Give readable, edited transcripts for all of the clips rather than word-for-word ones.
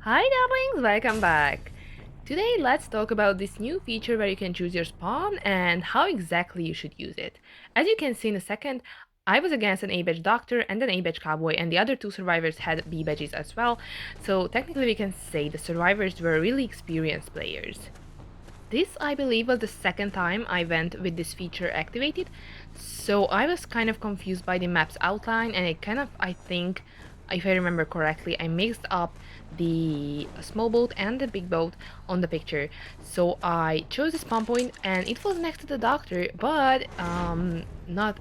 Hi darlings, welcome back. Today let's talk about this new feature where you can choose your spawn and how exactly you should use it. As you can see in a second, I was against an A-badge doctor and an A-badge cowboy, and the other two survivors had B badges as well, so technically we can say the survivors were really experienced players. This, I believe, was the second time I went with this feature activated, so I was kind of confused by the map's outline, and it kind of, I think, if I remember correctly, I mixed up the small boat and the big boat on the picture. So I chose the spawn point, and it was next to the doctor, but not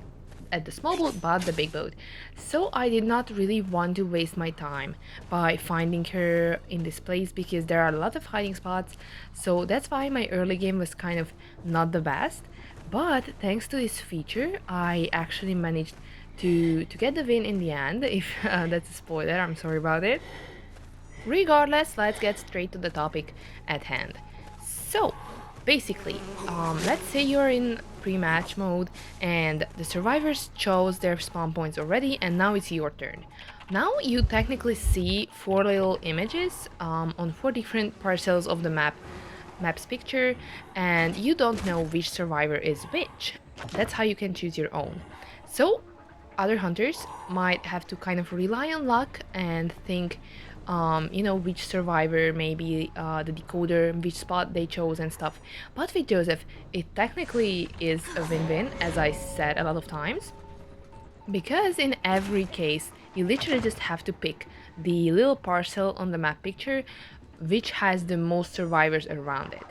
at the small boat but the big boat. So I did not really want to waste my time by finding her in this place because there are a lot of hiding spots. So that's why my early game was kind of not the best. But thanks to this feature, I actually managed to get the win in the end. If that's a spoiler, I'm sorry about it. Regardless, let's get straight to the topic at hand. So, basically, let's say you're in pre-match mode and the survivors chose their spawn points already, and now it's your turn. Now you technically see four little images on four different parcels of the map's picture, and you don't know which survivor is which. That's how you can choose your own. So other hunters might have to kind of rely on luck and think, which survivor, maybe the decoder, which spot they chose and stuff. But with Joseph, it technically is a win-win, as I said a lot of times, because in every case, you literally just have to pick the little parcel on the map picture which has the most survivors around it.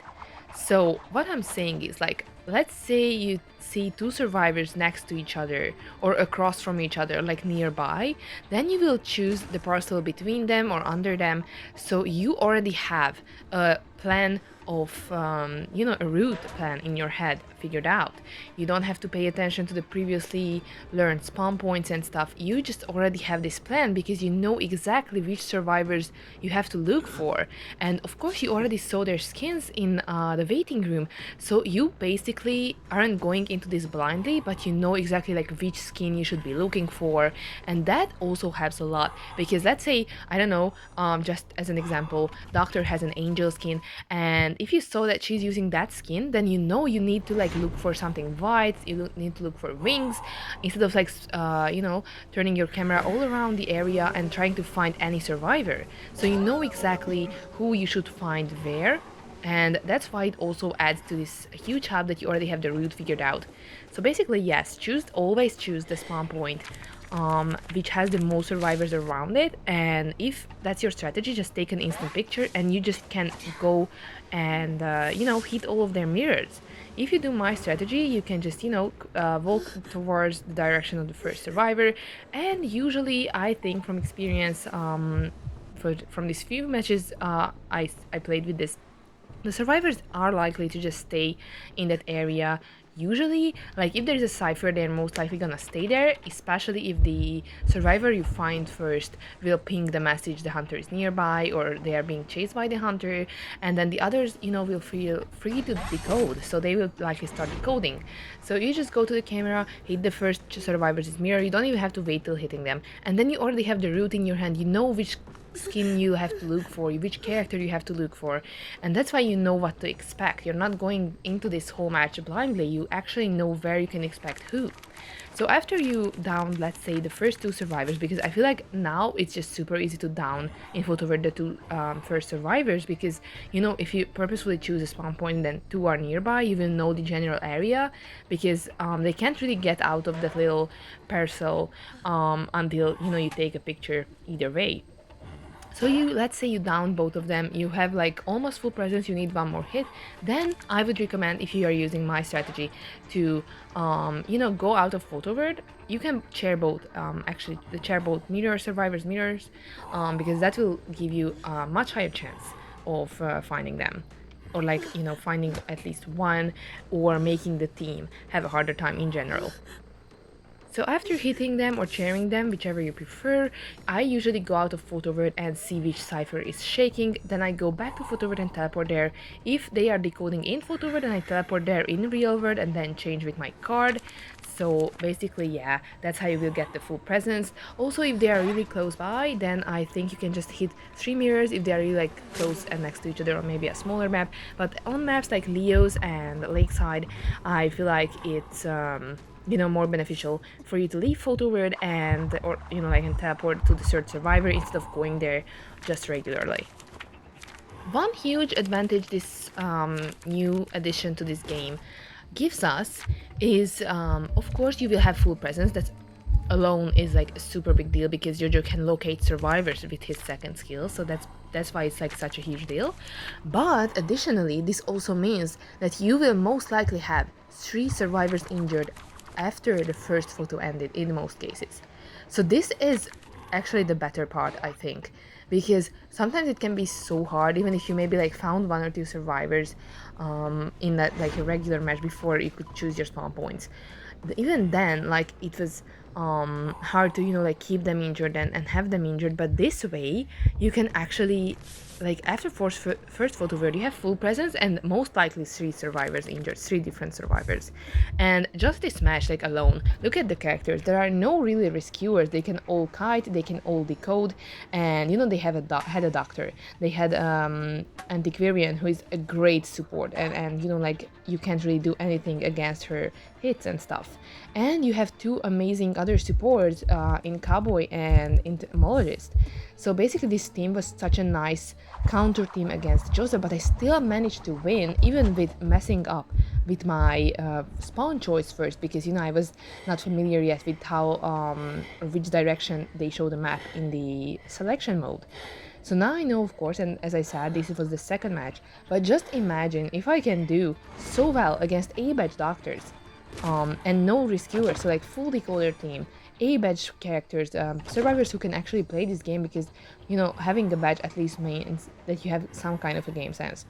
So what I'm saying is, like, let's say you see two survivors next to each other or across from each other, like nearby, then you will choose the parcel between them or under them. So you already have a plan of, a route plan in your head figured out. You don't have to pay attention to the previously learned spawn points and stuff. You just already have this plan because you know exactly which survivors you have to look for. And of course, you already saw their skins in the waiting room. So you basically aren't going into this blindly, but you know exactly like which skin you should be looking for. And that also helps a lot because let's say, I don't know, just as an example, Doctor has an angel skin, and if you saw that she's using that skin, then you know you need to like look for something white, you need to look for wings, instead of like, turning your camera all around the area and trying to find any survivor. So you know exactly who you should find where, and that's why it also adds to this huge hub that you already have the route figured out. So basically, yes, always choose the spawn point which has the most survivors around it, and if that's your strategy, just take an instant picture and you just can go and hit all of their mirrors. If you do my strategy, you can just walk towards the direction of the first survivor, and usually I think from experience, from these few matches I played with this, the survivors are likely to just stay in that area. Usually, like if there's a cipher, they're most likely gonna stay there, especially if the survivor you find first will ping the message the hunter is nearby or they are being chased by the hunter, and then the others, will feel free to decode, so they will likely start decoding. So you just go to the camera, hit the first survivor's mirror, you don't even have to wait till hitting them, and then you already have the route in your hand, you know which skin you have to look for, which character you have to look for, and that's why you know what to expect. You're not going into this whole match blindly, you actually know where you can expect who. So after you down, let's say, the first two survivors, because I feel like now it's just super easy to down in over the two first survivors, because if you purposefully choose a spawn point then two are nearby, you will know the general area, because they can't really get out of that little parcel until you take a picture either way. So let's say you down both of them, you have like almost full presence, you need one more hit, then I would recommend, if you are using my strategy, to, go out of photo word. You can chair both, actually, the chair both survivors mirrors, because that will give you a much higher chance of finding them. Or like, finding at least one, or making the team have a harder time in general. So after hitting them or cheering them, whichever you prefer, I usually go out of photo word and see which cipher is shaking. Then I go back to photo word and teleport there. If they are decoding in photo word, then I teleport there in real word and then change with my card. So basically, yeah, that's how you will get the full presence. Also, if they are really close by, then I think you can just hit 3 mirrors if they are really like close and next to each other, or maybe a smaller map. But on maps like Leo's and Lakeside, I feel like it's more beneficial for you to leave photo word and or like and teleport to the third survivor instead of going there just regularly. One huge advantage this new addition to this game gives us is, of course, you will have full presence. That alone is like a super big deal because Jojo can locate survivors with his second skill, so that's why it's like such a huge deal. But additionally, this also means that you will most likely have 3 survivors injured after the first photo ended in most cases. So this is actually the better part, I think, because sometimes it can be so hard, even if you maybe like found 1 or 2 survivors in that like a regular match before you could choose your spawn points. Even then, like it was hard to like keep them injured and have them injured. But this way you can actually, like, after first photo word you have full presence and most likely 3 survivors injured, 3 different survivors. And just this match like alone, look at the characters. There are no really rescuers. They can all kite, they can all decode, and they have had a doctor. They had antiquarian, who is a great support, and like you can't really do anything against her hits and stuff. And you have 2 amazing other supports in cowboy and entomologist. So basically this team was such a nice counter team against Joseph, but I still managed to win even with messing up with my spawn choice first, because I was not familiar yet with how or which direction they show the map in the selection mode. So now I know, of course, and as I said, this was the second match, but just imagine if I can do so well against A-badge doctors and no rescuers, so like full decoder team, A-badge characters, survivors who can actually play this game, because having a badge at least means that you have some kind of a game sense.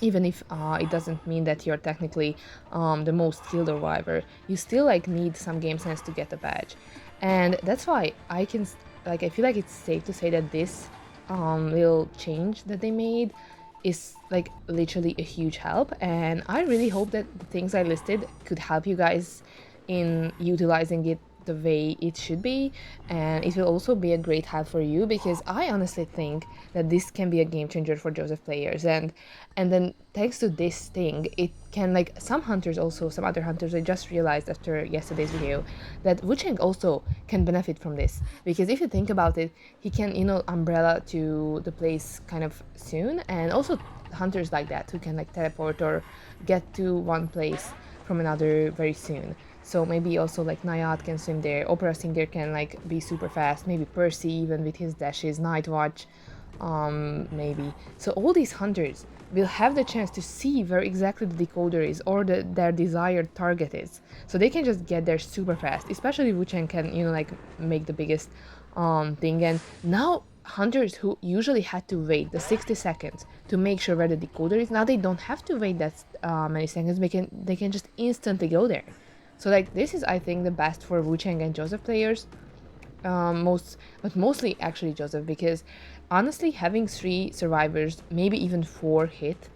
Even if it doesn't mean that you're technically the most skilled survivor, you still like need some game sense to get a badge. And that's why I feel like it's safe to say that this little change that they made is like literally a huge help, and I really hope that the things I listed could help you guys in utilizing it the way it should be, and it will also be a great help for you, because I honestly think that this can be a game changer for Joseph players. And then thanks to this thing, it can, like, some other hunters, I just realized after yesterday's video that Wucheng also can benefit from this, because if you think about it, he can umbrella to the place kind of soon, and also hunters like that who can like teleport or get to one place from another very soon. So maybe also like Nayat can swim there, Opera Singer can like be super fast, maybe Percy even with his dashes, Nightwatch, maybe. So all these hunters will have the chance to see where exactly the decoder is, or their desired target is. So they can just get there super fast, especially Wuchen can, like make the biggest thing. And now hunters who usually had to wait the 60 seconds to make sure where the decoder is, now they don't have to wait that many seconds. They can just instantly go there. So like this is, I think, the best for Wucheng and Joseph players, but mostly actually Joseph, because honestly having 3 survivors, maybe even 4 hit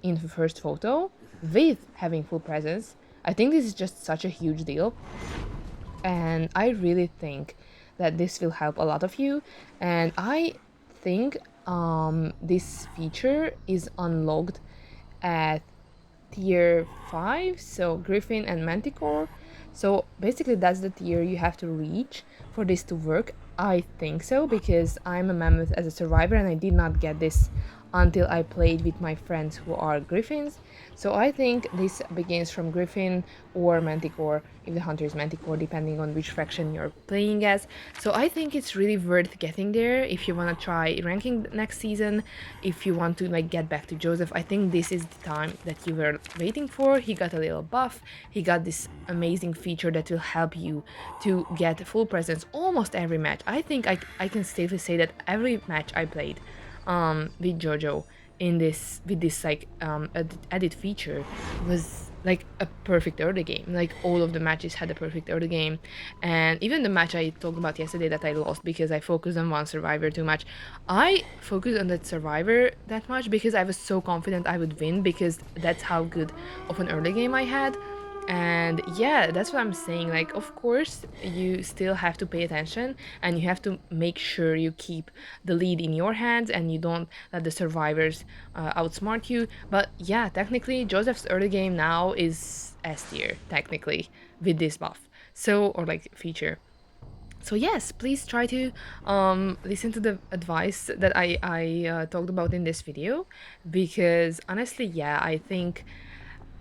in the first photo with having full presence, I think this is just such a huge deal, and I really think that this will help a lot of you. And I think this feature is unlocked at tier 5, so Griffin and Manticore. So basically that's the tier you have to reach for this to work. I think so, because I'm a mammoth as a survivor and I did not get this until I played with my friends who are Griffins. So I think this begins from Griffin or Manticore, if the hunter is Manticore, depending on which faction you're playing as. So I think it's really worth getting there if you want to try ranking next season, if you want to like get back to Joseph. I think this is the time that you were waiting for. He got a little buff, he got this amazing feature that will help you to get full presence almost every match. I think I can safely say that every match I played with Jojo with this like added feature was like a perfect early game. Like all of the matches had a perfect early game, and even the match I talked about yesterday that I lost because I focused on one survivor too much. I focused on that survivor that much because I was so confident I would win because that's how good of an early game I had. And yeah, that's what I'm saying. Like, of course, you still have to pay attention and you have to make sure you keep the lead in your hands and you don't let the survivors outsmart you. But yeah, technically, Joseph's early game now is S tier, technically, with this buff. So, or like feature. So yes, please try to listen to the advice that I talked about in this video, because honestly, yeah, I think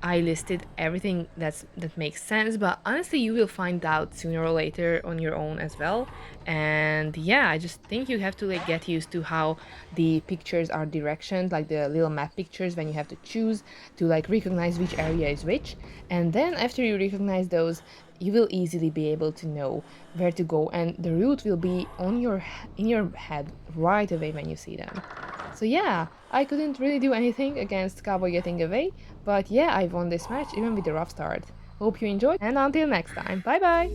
I listed everything that makes sense, but honestly, you will find out sooner or later on your own as well. And yeah, I just think you have to like get used to how the pictures are directioned, like the little map pictures when you have to choose to like recognize which area is which. And then after you recognize those, you will easily be able to know where to go, and the route will be on in your head right away when you see them. So yeah, I couldn't really do anything against Cowboy getting away, but yeah, I won this match even with a rough start. Hope you enjoyed, and until next time, bye bye!